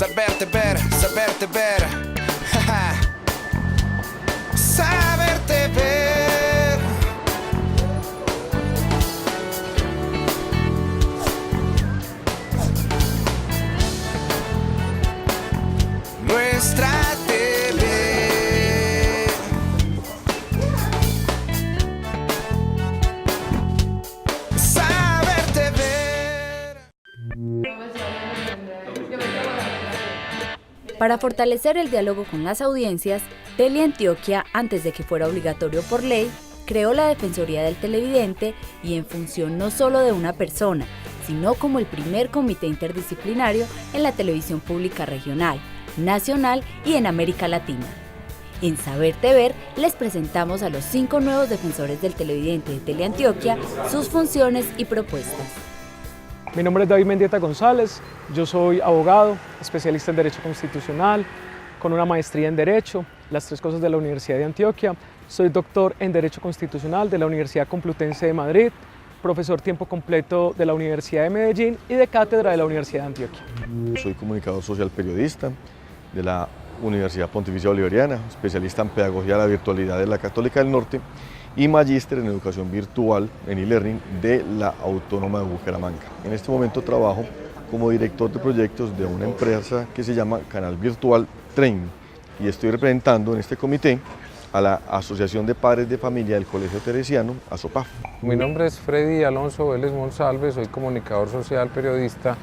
Saberte ver, saberte ver. Saberte ver. Nuestra TV. Saberte ver. Para fortalecer el diálogo con las audiencias, Teleantioquia, antes de que fuera obligatorio por ley, creó la Defensoría del Televidente y en función no solo de una persona, sino como el primer comité interdisciplinario en la televisión pública regional, nacional y en América Latina. En Saberte Ver les presentamos a los 5 nuevos defensores del televidente de Teleantioquia, sus funciones y propuestas. Mi nombre es David Mendieta González, yo soy abogado, especialista en Derecho Constitucional, con una maestría en Derecho, las 3 cosas de la Universidad de Antioquia. Soy doctor en Derecho Constitucional de la Universidad Complutense de Madrid, profesor tiempo completo de la Universidad de Medellín y de cátedra de la Universidad de Antioquia. Soy comunicador social periodista de la Universidad Pontificia Bolivariana, especialista en Pedagogía de la Virtualidad de la Católica del Norte y magíster en Educación Virtual en e-learning de la Autónoma de Bucaramanga. En este momento trabajo como director de proyectos de una empresa que se llama Canal Virtual Training y estoy representando en este comité a la Asociación de Padres de Familia del Colegio Teresiano, ASOPAF. Mi nombre es Freddy Alonso Vélez Monsalve, soy comunicador social, periodista,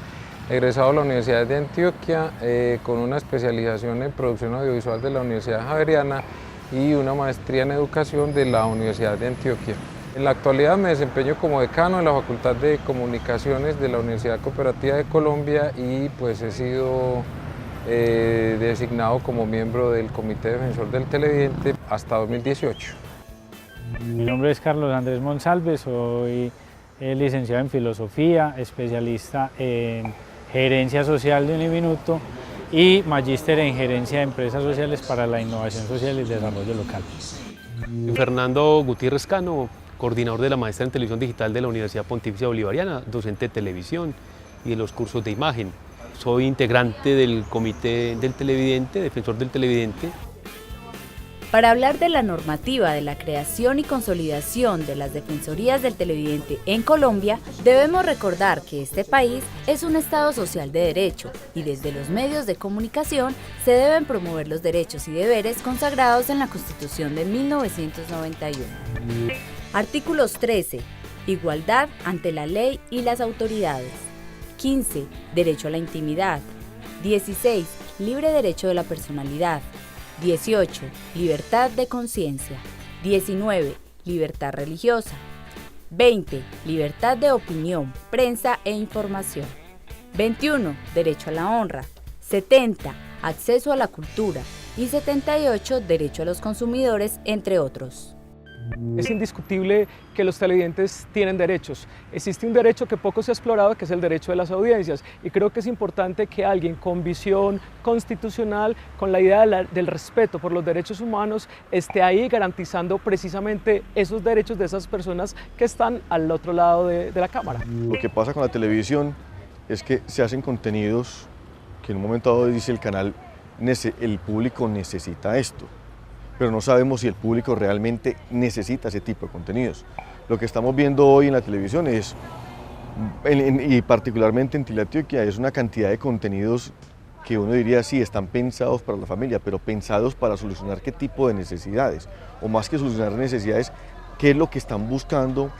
egresado de la Universidad de Antioquia con una especialización en producción audiovisual de la Universidad Javeriana y una maestría en educación de la Universidad de Antioquia. En la actualidad me desempeño como decano en la Facultad de Comunicaciones de la Universidad Cooperativa de Colombia y pues he sido designado como miembro del Comité Defensor del Televidente hasta 2018. Mi nombre es Carlos Andrés Monsalve, soy licenciado en Filosofía, especialista en Gerencia Social de Uniminuto y magíster en Gerencia de Empresas Sociales para la Innovación Social y el Desarrollo Local. Fernando Gutiérrez Cano, coordinador de la maestría en Televisión Digital de la Universidad Pontificia Bolivariana, docente de televisión y de los cursos de imagen. Soy integrante del Comité del Televidente, defensor del televidente. Para hablar de la normativa de la creación y consolidación de las defensorías del televidente en Colombia, debemos recordar que este país es un Estado social de derecho y desde los medios de comunicación se deben promover los derechos y deberes consagrados en la Constitución de 1991. Artículos 13. Igualdad ante la ley y las autoridades. 15. Derecho a la intimidad. 16. Libre derecho de la personalidad. 18. Libertad de conciencia. 19. Libertad religiosa. 20. Libertad de opinión, prensa e información. 21. Derecho a la honra. 70. Acceso a la cultura. Y 78. Derecho a los consumidores, entre otros. Es indiscutible que los televidentes tienen derechos. Existe un derecho que poco se ha explorado, que es el derecho de las audiencias. Y creo que es importante que alguien con visión constitucional, con la idea del respeto por los derechos humanos, esté ahí garantizando precisamente esos derechos de esas personas que están al otro lado de la cámara. Lo que pasa con la televisión es que se hacen contenidos que en un momento dado dice el canal, el público necesita esto. Pero no sabemos si el público realmente necesita ese tipo de contenidos. Lo que estamos viendo hoy en la televisión es, y particularmente en Teleantioquia, es una cantidad de contenidos que uno diría sí, están pensados para la familia, pero pensados para solucionar qué tipo de necesidades, o más que solucionar necesidades, qué es lo que están buscando.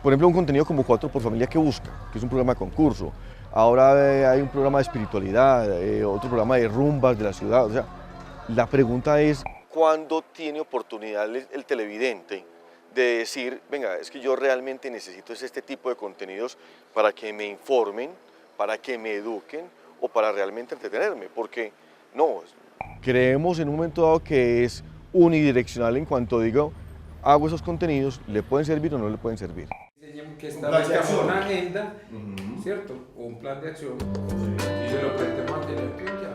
Por ejemplo, un contenido como 4 por Familia que busca, que es un programa de concurso. Ahora hay un programa de espiritualidad, otro programa de rumbas de la ciudad. O sea, la pregunta es, ¿cuándo tiene oportunidad el televidente de decir, venga, es que yo realmente necesito este tipo de contenidos para que me informen, para que me eduquen o para realmente entretenerme? Porque no, creemos en un momento dado que es unidireccional en cuanto digo, hago esos contenidos, ¿le pueden servir o no le pueden servir? Que establezcamos una agenda, ¿cierto? O un plan de acción y se lo presentemos a Teleantioquia.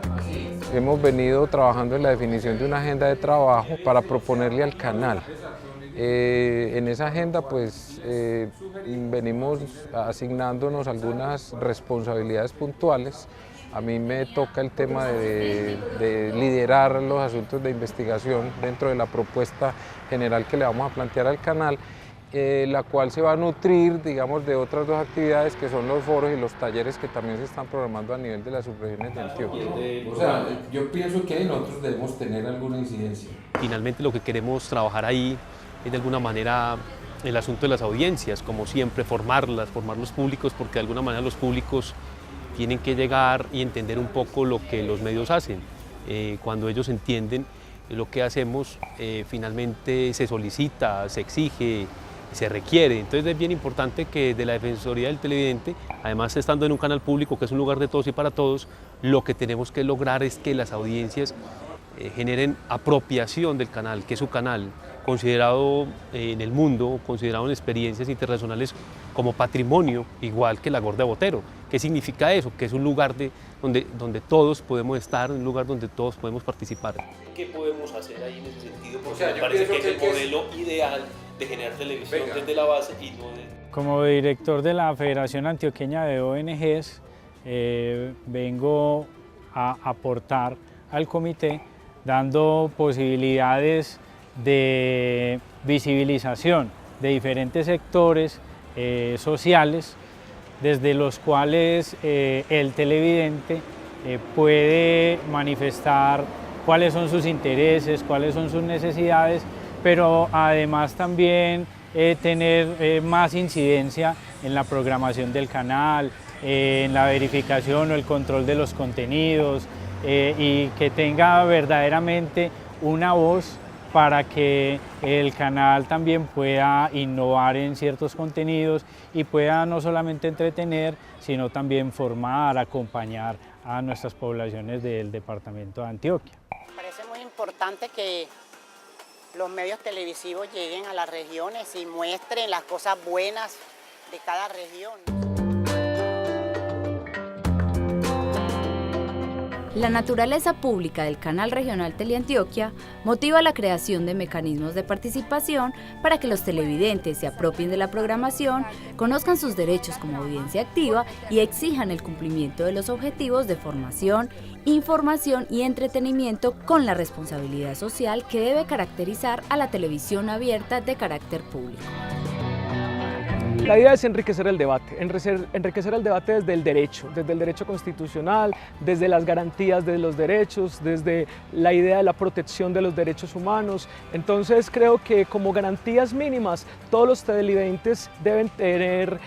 Hemos venido trabajando en la definición de una agenda de trabajo para proponerle al canal. En esa agenda pues venimos asignándonos algunas responsabilidades puntuales A mí me toca el tema de liderar los asuntos de investigación dentro de la propuesta general que le vamos a plantear al canal, la cual se va a nutrir, digamos, de otras dos actividades que son los foros y los talleres que también se están programando a nivel de las subregiones de Antioquia. O sea, yo pienso que ahí nosotros debemos tener alguna incidencia. Finalmente lo que queremos trabajar ahí es de alguna manera el asunto de las audiencias, como siempre, formar los públicos, porque de alguna manera los públicos tienen que llegar y entender un poco lo que los medios hacen. Cuando ellos entienden lo que hacemos, finalmente se solicita, se exige, se requiere. Entonces es bien importante que de la Defensoría del Televidente, además estando en un canal público que es un lugar de todos y para todos, lo que tenemos que lograr es que las audiencias generen apropiación del canal, que es su canal, considerado en el mundo, considerado en experiencias internacionales como patrimonio, igual que la Gorda de Botero. ¿Qué significa eso? Que es un lugar donde todos podemos estar, un lugar donde todos podemos participar. ¿Qué podemos hacer ahí en ese sentido? Porque O sea, me parece que es el que modelo ideal de generar televisión desde la base y no de... Como director de la Federación Antioqueña de ONGs, vengo a aportar al comité dando posibilidades de visibilización de diferentes sectores sociales, desde los cuales el televidente puede manifestar cuáles son sus intereses, cuáles son sus necesidades, pero además también tener más incidencia en la programación del canal, en la verificación o el control de los contenidos, y que tenga verdaderamente una voz para que el canal también pueda innovar en ciertos contenidos y pueda no solamente entretener, sino también formar, acompañar a nuestras poblaciones del departamento de Antioquia. Me parece muy importante que los medios televisivos lleguen a las regiones y muestren las cosas buenas de cada región. La naturaleza pública del Canal Regional Teleantioquia motiva la creación de mecanismos de participación para que los televidentes se apropien de la programación, conozcan sus derechos como audiencia activa y exijan el cumplimiento de los objetivos de formación, información y entretenimiento con la responsabilidad social que debe caracterizar a la televisión abierta de carácter público. La idea es enriquecer el debate desde el derecho constitucional, desde las garantías de los derechos, desde la idea de la protección de los derechos humanos. Entonces creo que como garantías mínimas todos los televidentes deben tener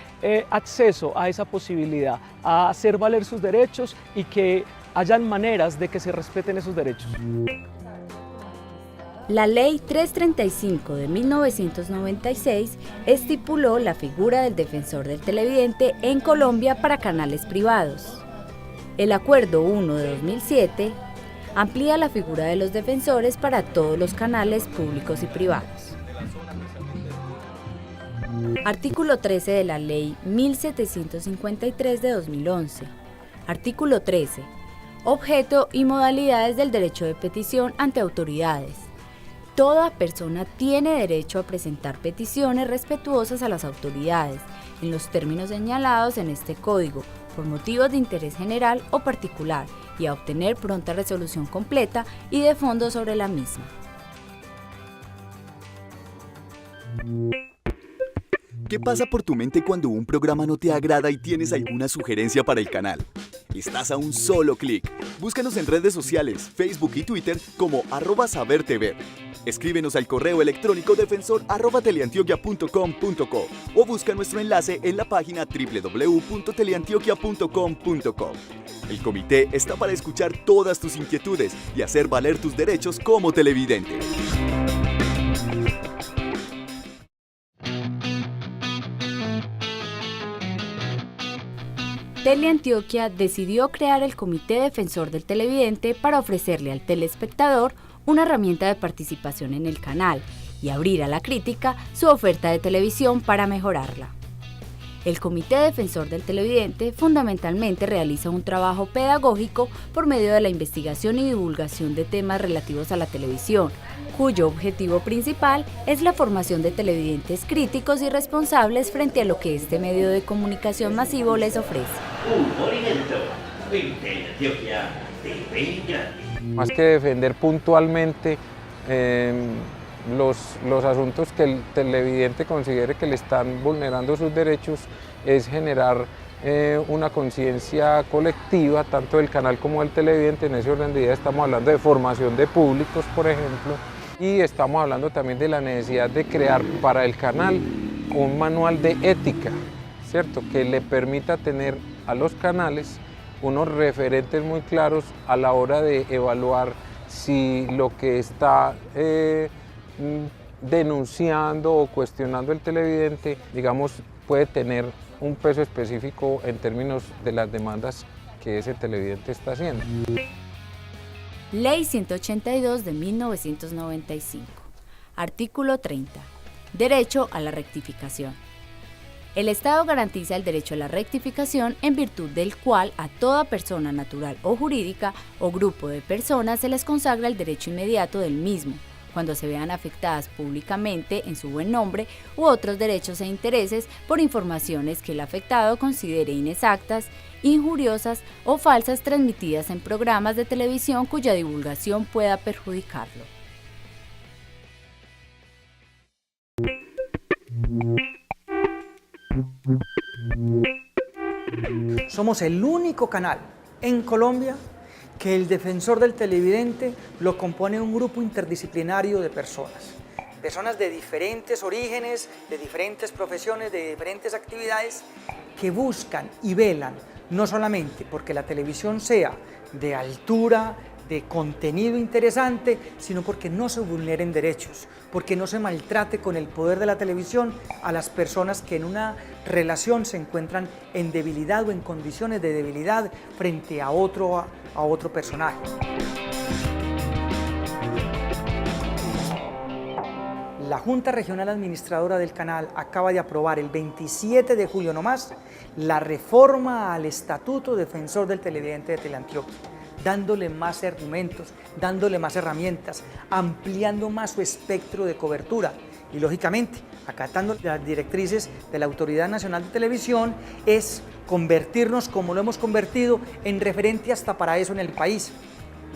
acceso a esa posibilidad, a hacer valer sus derechos y que hayan maneras de que se respeten esos derechos. La Ley 335 de 1996 estipuló la figura del defensor del televidente en Colombia para canales privados. El Acuerdo 1 de 2007 amplía la figura de los defensores para todos los canales públicos y privados. Artículo 13 de la Ley 1753 de 2011. Artículo 13. Objeto y modalidades del derecho de petición ante autoridades. Toda persona tiene derecho a presentar peticiones respetuosas a las autoridades, en los términos señalados en este código, por motivos de interés general o particular, y a obtener pronta resolución completa y de fondo sobre la misma. ¿Qué pasa por tu mente cuando un programa no te agrada y tienes alguna sugerencia para el canal? Estás a un solo clic. Búscanos en redes sociales, Facebook y Twitter como @sabertever. Escríbenos al correo electrónico defensor@teleantioquia.com.co o busca nuestro enlace en la página www.teleantioquia.com.co. El comité está para escuchar todas tus inquietudes y hacer valer tus derechos como televidente. Teleantioquia decidió crear el Comité Defensor del Televidente para ofrecerle al telespectador una herramienta de participación en el canal y abrir a la crítica su oferta de televisión para mejorarla. El Comité Defensor del Televidente fundamentalmente realiza un trabajo pedagógico por medio de la investigación y divulgación de temas relativos a la televisión, cuyo objetivo principal es la formación de televidentes críticos y responsables frente a lo que este medio de comunicación masivo les ofrece. Un movimiento Más que defender puntualmente los asuntos que el televidente considere que le están vulnerando sus derechos, es generar una conciencia colectiva, tanto del canal como del televidente. En ese orden de ideas estamos hablando de formación de públicos, por ejemplo, y estamos hablando también de la necesidad de crear para el canal un manual de ética, ¿cierto?, que le permita tener a los canales unos referentes muy claros a la hora de evaluar si lo que está denunciando o cuestionando el televidente, digamos, puede tener un peso específico en términos de las demandas que ese televidente está haciendo. Ley 182 de 1995. Artículo 30. Derecho a la rectificación. El Estado garantiza el derecho a la rectificación, en virtud del cual a toda persona natural o jurídica o grupo de personas se les consagra el derecho inmediato del mismo, cuando se vean afectadas públicamente en su buen nombre u otros derechos e intereses por informaciones que el afectado considere inexactas, injuriosas o falsas transmitidas en programas de televisión cuya divulgación pueda perjudicarlo. Somos el único canal en Colombia que el defensor del televidente lo compone un grupo interdisciplinario de personas. Personas de diferentes orígenes, de diferentes profesiones, de diferentes actividades, que buscan y velan no solamente porque la televisión sea de altura, de contenido interesante, sino porque no se vulneren derechos, porque no se maltrate con el poder de la televisión a las personas que en una relación se encuentran en debilidad o en condiciones de debilidad frente a otro personaje. La Junta Regional Administradora del Canal acaba de aprobar el 27 de julio nomás la reforma al Estatuto Defensor del Televidente de Teleantioquia, dándole más argumentos, dándole más herramientas, ampliando más su espectro de cobertura y, lógicamente, acatando las directrices de la Autoridad Nacional de Televisión, es convertirnos, como lo hemos convertido, en referente hasta para eso en el país.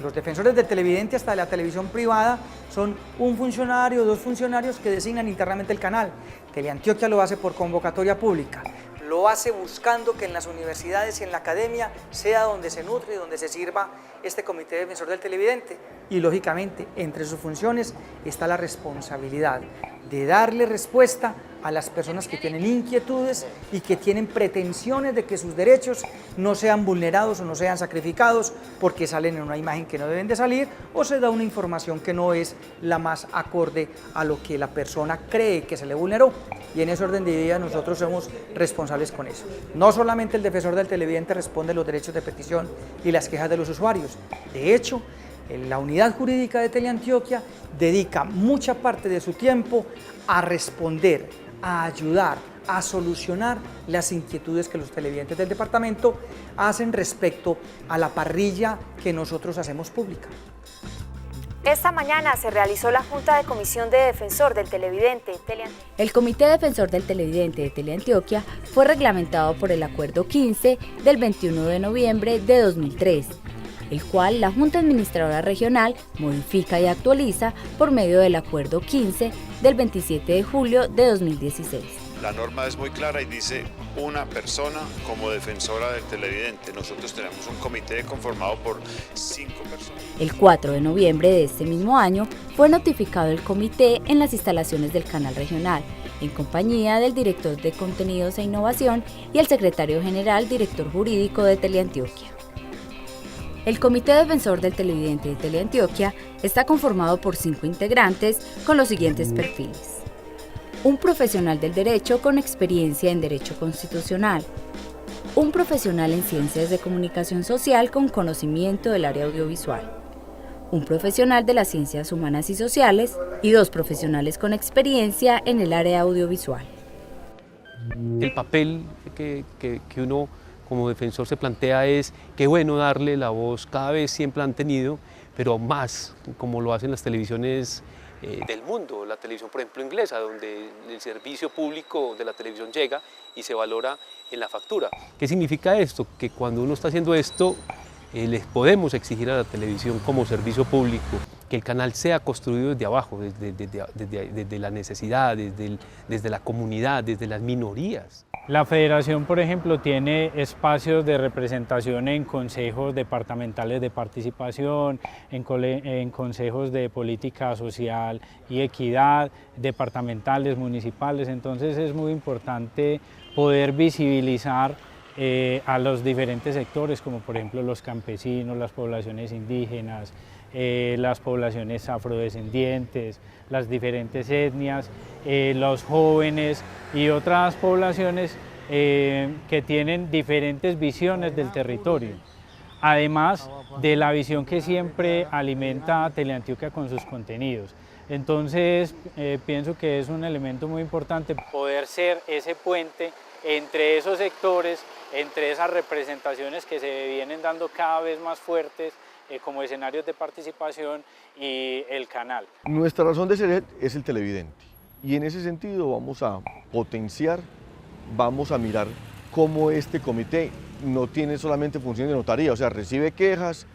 Los defensores del televidente, hasta de la televisión privada, son un funcionario o dos funcionarios que designan internamente el canal. Teleantioquia lo hace por convocatoria pública. Lo hace buscando que en las universidades y en la academia sea donde se nutre y donde se sirva este comité defensor del televidente. Y lógicamente, entre sus funciones está la responsabilidad de darle respuesta a las personas que tienen inquietudes y que tienen pretensiones de que sus derechos no sean vulnerados o no sean sacrificados porque salen en una imagen que no deben de salir o se da una información que no es la más acorde a lo que la persona cree que se le vulneró. Y en ese orden de ideas nosotros somos responsables con eso. No solamente el defensor del televidente responde los derechos de petición y las quejas de los usuarios. De hecho, la unidad jurídica de Teleantioquia dedica mucha parte de su tiempo a responder, a ayudar, a solucionar las inquietudes que los televidentes del departamento hacen respecto a la parrilla que nosotros hacemos pública. Esta mañana se realizó la Junta de Comisión de Defensor del Televidente de Teleantioquia. El Comité Defensor del Televidente de Teleantioquia fue reglamentado por el Acuerdo 15 del 21 de noviembre de 2003, el cual la Junta Administradora Regional modifica y actualiza por medio del Acuerdo 15 del 27 de julio de 2016. La norma es muy clara y dice una persona como defensora del televidente. Nosotros tenemos un comité conformado por 5 personas. El 4 de noviembre de este mismo año fue notificado el comité en las instalaciones del canal regional, en compañía del director de Contenidos e Innovación y el secretario general director jurídico de Teleantioquia. El Comité Defensor del Televidente de Teleantioquia está conformado por 5 integrantes con los siguientes perfiles: un profesional del derecho con experiencia en derecho constitucional, un profesional en ciencias de comunicación social con conocimiento del área audiovisual, un profesional de las ciencias humanas y sociales y 2 profesionales con experiencia en el área audiovisual. El papel que uno como defensor se plantea es qué bueno darle la voz, cada vez siempre han tenido, pero más como lo hacen las televisiones del mundo, la televisión por ejemplo inglesa, donde el servicio público de la televisión llega y se valora en la factura. ¿Qué significa esto? Que cuando uno está haciendo esto, les podemos exigir a la televisión como servicio público que el canal sea construido desde abajo, desde la necesidad, desde la comunidad, desde las minorías. La federación, por ejemplo, tiene espacios de representación en consejos departamentales de participación, en consejos de política social y equidad, departamentales, municipales. Entonces es muy importante poder visibilizar a los diferentes sectores, como por ejemplo los campesinos, las poblaciones indígenas, las poblaciones afrodescendientes, las diferentes etnias, los jóvenes y otras poblaciones que tienen diferentes visiones del territorio, además de la visión que siempre alimenta Teleantioquia con sus contenidos. Entonces pienso que es un elemento muy importante poder ser ese puente entre esos sectores, entre esas representaciones que se vienen dando cada vez más fuertes como escenarios de participación y el canal. Nuestra razón de ser es el televidente y en ese sentido vamos a potenciar, vamos a mirar cómo este comité no tiene solamente función de notaría, o sea, recibe quejas,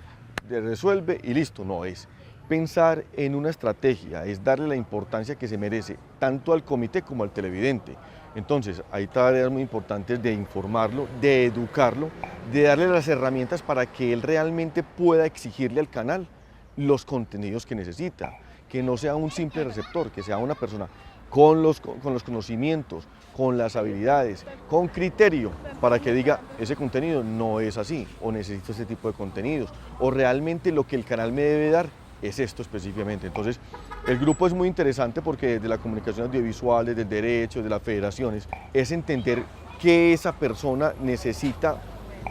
resuelve y listo, no, es pensar en una estrategia, es darle la importancia que se merece tanto al comité como al televidente. Entonces, hay tareas muy importantes de informarlo, de educarlo, de darle las herramientas para que él realmente pueda exigirle al canal los contenidos que necesita, que no sea un simple receptor, que sea una persona con los conocimientos, con las habilidades, con criterio, para que diga, ese contenido no es así, o necesito ese tipo de contenidos, o realmente lo que el canal me debe dar es esto específicamente. Entonces, el grupo es muy interesante porque desde la comunicación audiovisual, desde el derecho, desde las federaciones, es entender qué esa persona necesita,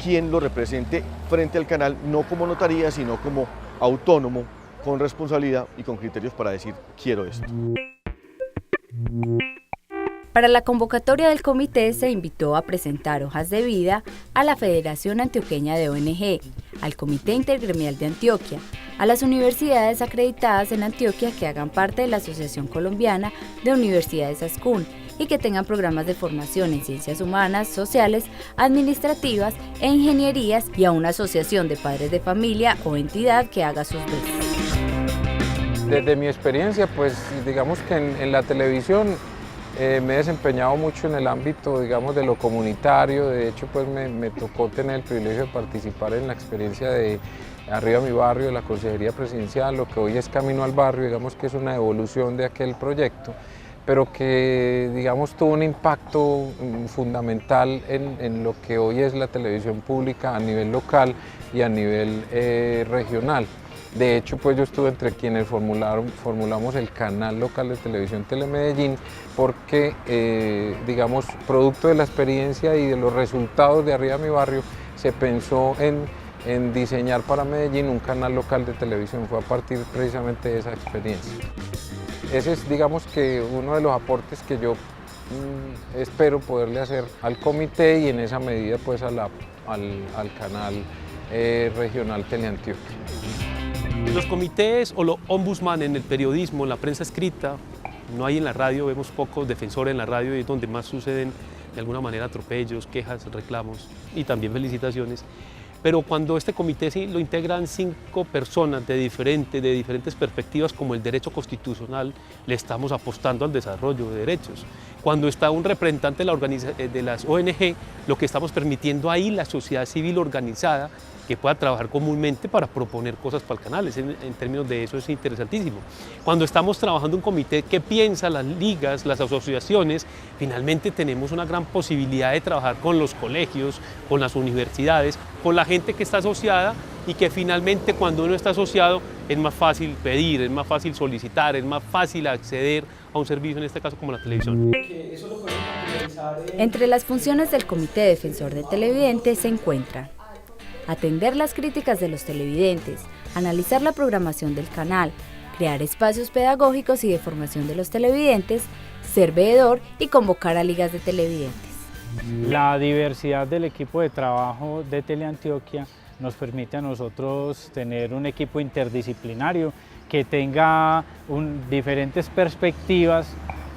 quién lo represente frente al canal, no como notaría, sino como autónomo, con responsabilidad y con criterios para decir, quiero esto. Para la convocatoria del comité se invitó a presentar hojas de vida a la Federación Antioqueña de ONG, al Comité Intergremial de Antioquia, a las universidades acreditadas en Antioquia que hagan parte de la Asociación Colombiana de Universidades ASCUN y que tengan programas de formación en ciencias humanas, sociales, administrativas e ingenierías y a una asociación de padres de familia o entidad que haga sus veces. Desde mi experiencia, pues digamos que en la televisión me he desempeñado mucho en el ámbito, digamos, de lo comunitario. De hecho, pues me tocó tener el privilegio de participar en la experiencia de Arriba Mi Barrio, de la Consejería Presidencial, lo que hoy es Camino al Barrio, digamos que es una evolución de aquel proyecto, pero que, digamos, tuvo un impacto fundamental en lo que hoy es la televisión pública a nivel local y a nivel regional. De hecho, pues yo estuve entre quienes formulamos el canal local de televisión Telemedellín porque, digamos, producto de la experiencia y de los resultados de Arriba Mi Barrio, se pensó en diseñar para Medellín un canal local de televisión. Fue a partir precisamente de esa experiencia. Ese es, digamos, que uno de los aportes que yo espero poderle hacer al comité y en esa medida pues al canal regional Teleantioquia. Los comités o los ombudsman en el periodismo, en la prensa escrita, no hay en la radio, vemos pocos defensores en la radio y es donde más suceden de alguna manera atropellos, quejas, reclamos y también felicitaciones. Pero cuando este comité sí lo integran 5 personas de diferentes perspectivas como el derecho constitucional, le estamos apostando al desarrollo de derechos. Cuando está un representante de las ONG, lo que estamos permitiendo ahí la sociedad civil organizada que pueda trabajar comúnmente para proponer cosas para el canal. En términos de eso es interesantísimo. Cuando estamos trabajando un comité que piensa las ligas, las asociaciones, finalmente tenemos una gran posibilidad de trabajar con los colegios, con las universidades, con la gente que está asociada y que finalmente cuando uno está asociado es más fácil pedir, es más fácil solicitar, es más fácil acceder a un servicio, en este caso como la televisión. Entre las funciones del Comité Defensor de Televidentes se encuentran atender las críticas de los televidentes, analizar la programación del canal, crear espacios pedagógicos y de formación de los televidentes, ser veedor y convocar a ligas de televidentes. La diversidad del equipo de trabajo de Teleantioquia nos permite a nosotros tener un equipo interdisciplinario que tenga diferentes perspectivas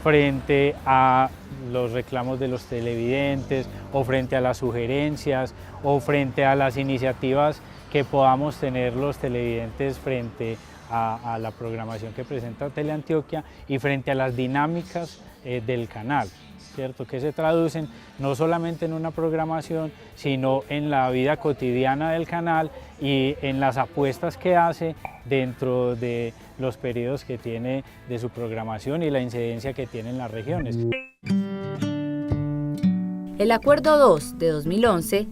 frente a los reclamos de los televidentes o frente a las sugerencias o frente a las iniciativas que podamos tener los televidentes frente a la programación que presenta Teleantioquia y frente a las dinámicas del canal, ¿cierto? Que se traducen no solamente en una programación, sino en la vida cotidiana del canal y en las apuestas que hace dentro de los periodos que tiene de su programación y la incidencia que tiene en las regiones. El Acuerdo 2 de 2011,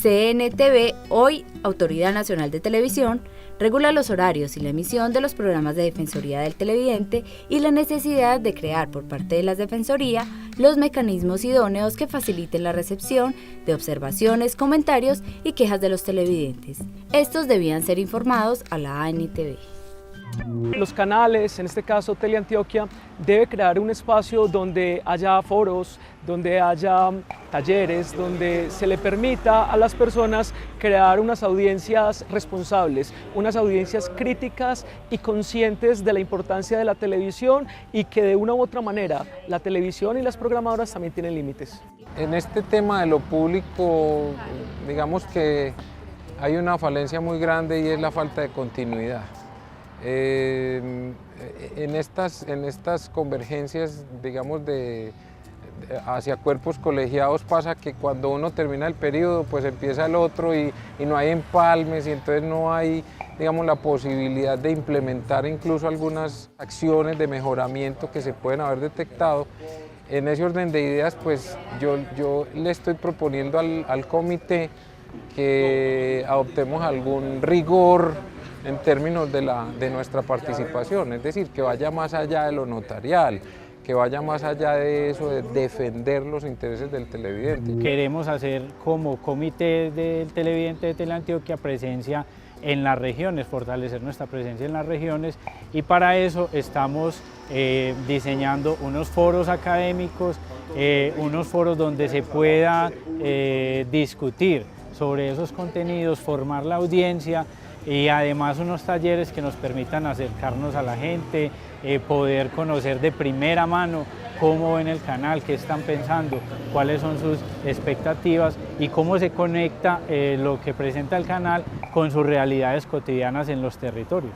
CNTV, hoy Autoridad Nacional de Televisión, regula los horarios y la emisión de los programas de Defensoría del Televidente y la necesidad de crear por parte de la Defensoría los mecanismos idóneos que faciliten la recepción de observaciones, comentarios y quejas de los televidentes. Estos debían ser informados a la ANTV. Los canales, en este caso Teleantioquia, debe crear un espacio donde haya foros, donde haya talleres, donde se le permita a las personas crear unas audiencias responsables, unas audiencias críticas y conscientes de la importancia de la televisión y que de una u otra manera la televisión y las programadoras también tienen límites. En este tema de lo público, digamos que hay una falencia muy grande y es la falta de continuidad. En estas convergencias, digamos, hacia cuerpos colegiados pasa que cuando uno termina el periodo, pues empieza el otro y no hay empalmes y entonces no hay, digamos, la posibilidad de implementar incluso algunas acciones de mejoramiento que se pueden haber detectado. En ese orden de ideas, pues yo le estoy proponiendo al comité que adoptemos algún rigor en términos de nuestra participación, es decir, que vaya más allá de lo notarial, que vaya más allá de eso, de defender los intereses del televidente. Queremos hacer como comité del televidente de Teleantioquia presencia en las regiones, fortalecer nuestra presencia en las regiones y para eso estamos diseñando unos foros académicos, unos foros donde se pueda discutir sobre esos contenidos, formar la audiencia y además unos talleres que nos permitan acercarnos a la gente, poder conocer de primera mano cómo ven el canal, qué están pensando, cuáles son sus expectativas y cómo se conecta lo que presenta el canal con sus realidades cotidianas en los territorios.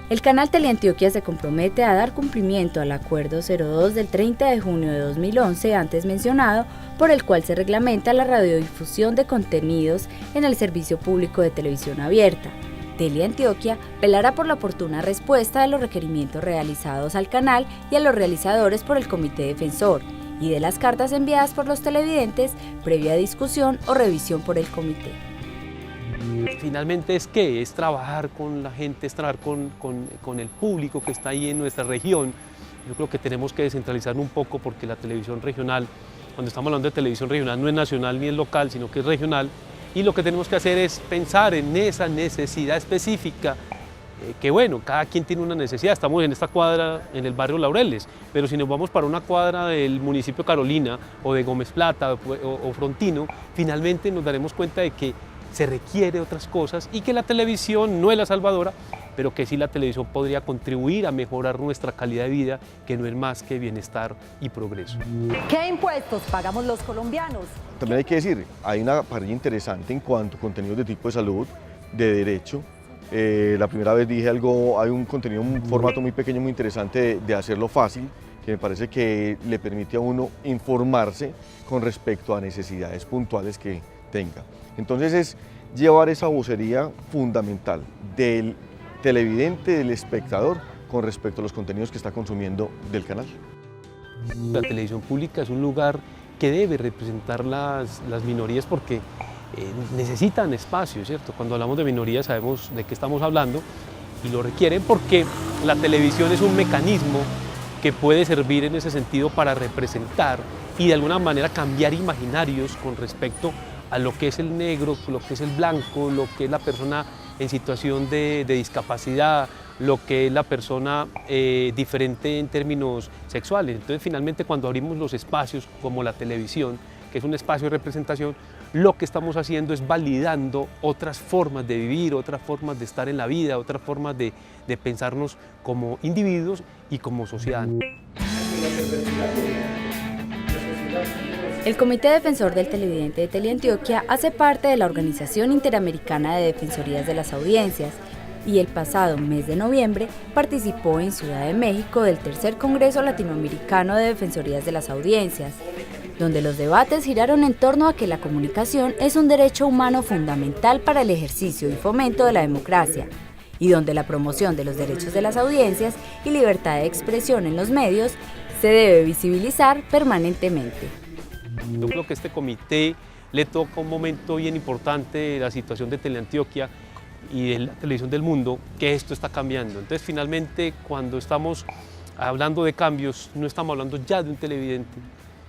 El canal Teleantioquia se compromete a dar cumplimiento al Acuerdo 02 del 30 de junio de 2011 antes mencionado, por el cual se reglamenta la radiodifusión de contenidos en el servicio público de televisión abierta. Teleantioquia velará por la oportuna respuesta de los requerimientos realizados al canal y a los realizadores por el Comité Defensor y de las cartas enviadas por los televidentes previa discusión o revisión por el comité. Finalmente es trabajar con la gente, es trabajar con el público que está ahí en nuestra región. Yo creo que tenemos que descentralizar un poco porque la televisión regional, cuando estamos hablando de televisión regional, no es nacional ni es local, sino que es regional. Y lo que tenemos que hacer es pensar en esa necesidad específica, que bueno, cada quien tiene una necesidad. Estamos en esta cuadra en el barrio Laureles, pero si nos vamos para una cuadra del municipio Carolina o de Gómez Plata o Frontino, finalmente nos daremos cuenta de que se requiere otras cosas y que la televisión no es la salvadora, pero que sí la televisión podría contribuir a mejorar nuestra calidad de vida, que no es más que bienestar y progreso. ¿Qué impuestos pagamos los colombianos? También hay que decir, hay una parrilla interesante en cuanto a contenidos de tipo de salud, de derecho. La primera vez dije algo, hay un contenido, un formato muy pequeño, muy interesante de hacerlo fácil, que me parece que le permite a uno informarse con respecto a necesidades puntuales que tenga. Entonces es llevar esa vocería fundamental del televidente, del espectador, con respecto a los contenidos que está consumiendo del canal. La televisión pública es un lugar que debe representar las minorías porque necesitan espacio, ¿cierto? Cuando hablamos de minorías sabemos de qué estamos hablando y lo requieren porque la televisión es un mecanismo que puede servir en ese sentido para representar y de alguna manera cambiar imaginarios con respecto a lo que es el negro, lo que es el blanco, lo que es la persona en situación de discapacidad, lo que es la persona diferente en términos sexuales. Entonces, finalmente, cuando abrimos los espacios como la televisión, que es un espacio de representación, lo que estamos haciendo es validando otras formas de vivir, otras formas de estar en la vida, otras formas de pensarnos como individuos y como sociedad. El Comité Defensor del Televidente de Teleantioquia hace parte de la Organización Interamericana de Defensorías de las Audiencias y el pasado mes de noviembre participó en Ciudad de México del tercer Congreso Latinoamericano de Defensorías de las Audiencias, donde los debates giraron en torno a que la comunicación es un derecho humano fundamental para el ejercicio y fomento de la democracia, y donde la promoción de los derechos de las audiencias y libertad de expresión en los medios se debe visibilizar permanentemente. Yo creo que este comité le toca un momento bien importante de la situación de Teleantioquia y de la televisión del mundo, que esto está cambiando. Entonces, finalmente, cuando estamos hablando de cambios, no estamos hablando ya de un televidente,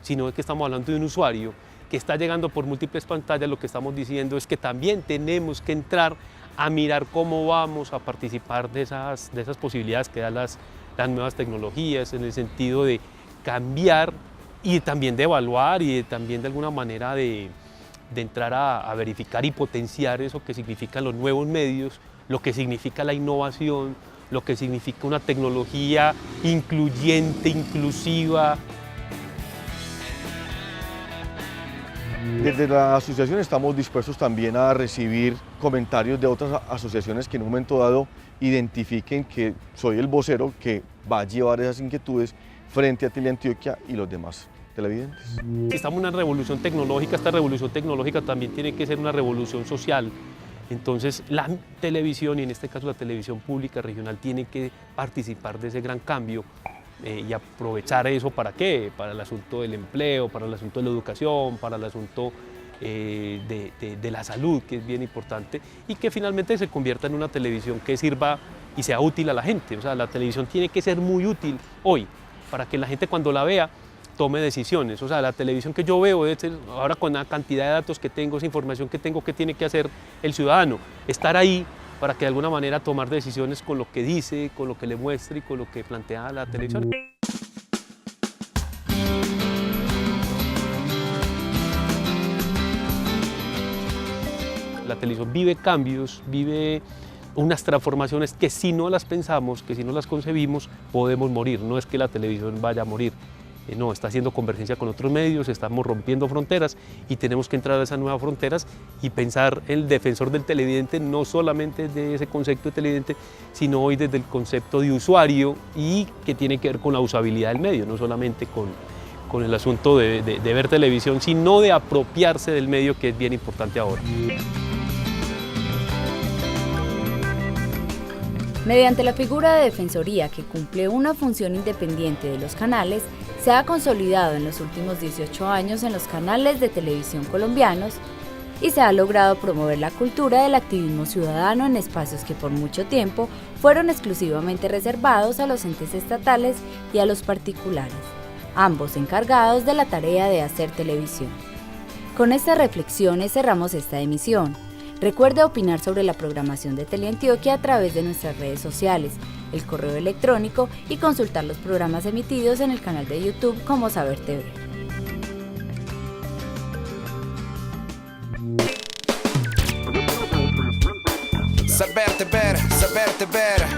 sino que estamos hablando de un usuario que está llegando por múltiples pantallas. Lo que estamos diciendo es que también tenemos que entrar a mirar cómo vamos a participar de esas posibilidades que dan las nuevas tecnologías, en el sentido de cambiar y también de evaluar y también de alguna manera de entrar a verificar y potenciar eso que significan los nuevos medios, lo que significa la innovación, lo que significa una tecnología incluyente, inclusiva. Desde la asociación estamos dispuestos también a recibir comentarios de otras asociaciones que en un momento dado identifiquen que soy el vocero que va a llevar esas inquietudes frente a Teleantioquia y los demás televidentes. Si estamos en una revolución tecnológica, esta revolución tecnológica también tiene que ser una revolución social. Entonces la televisión, y en este caso la televisión pública regional, tiene que participar de ese gran cambio y aprovechar eso ¿para qué? Para el asunto del empleo, para el asunto de la educación, para el asunto de la salud, que es bien importante, y que finalmente se convierta en una televisión que sirva y sea útil a la gente. O sea, la televisión tiene que ser muy útil hoy, para que la gente cuando la vea tome decisiones. O sea, la televisión que yo veo, ahora con la cantidad de datos que tengo, esa información que tengo, ¿qué tiene que hacer el ciudadano? Estar ahí para que de alguna manera tomar decisiones con lo que dice, con lo que le muestra y con lo que plantea la televisión. La televisión vive cambios, vive unas transformaciones que si no las pensamos, que si no las concebimos, podemos morir. No es que la televisión vaya a morir, no, está haciendo convergencia con otros medios, estamos rompiendo fronteras y tenemos que entrar a esas nuevas fronteras y pensar el defensor del televidente no solamente desde ese concepto de televidente, sino hoy desde el concepto de usuario y que tiene que ver con la usabilidad del medio, no solamente con el asunto de ver televisión, sino de apropiarse del medio, que es bien importante ahora. Mediante la figura de defensoría que cumple una función independiente de los canales, se ha consolidado en los últimos 18 años en los canales de televisión colombianos y se ha logrado promover la cultura del activismo ciudadano en espacios que por mucho tiempo fueron exclusivamente reservados a los entes estatales y a los particulares, ambos encargados de la tarea de hacer televisión. Con estas reflexiones cerramos esta emisión. Recuerde opinar sobre la programación de Teleantioquia a través de nuestras redes sociales, el correo electrónico y consultar los programas emitidos en el canal de YouTube como Saber TV. Saberte ver, saberte ver.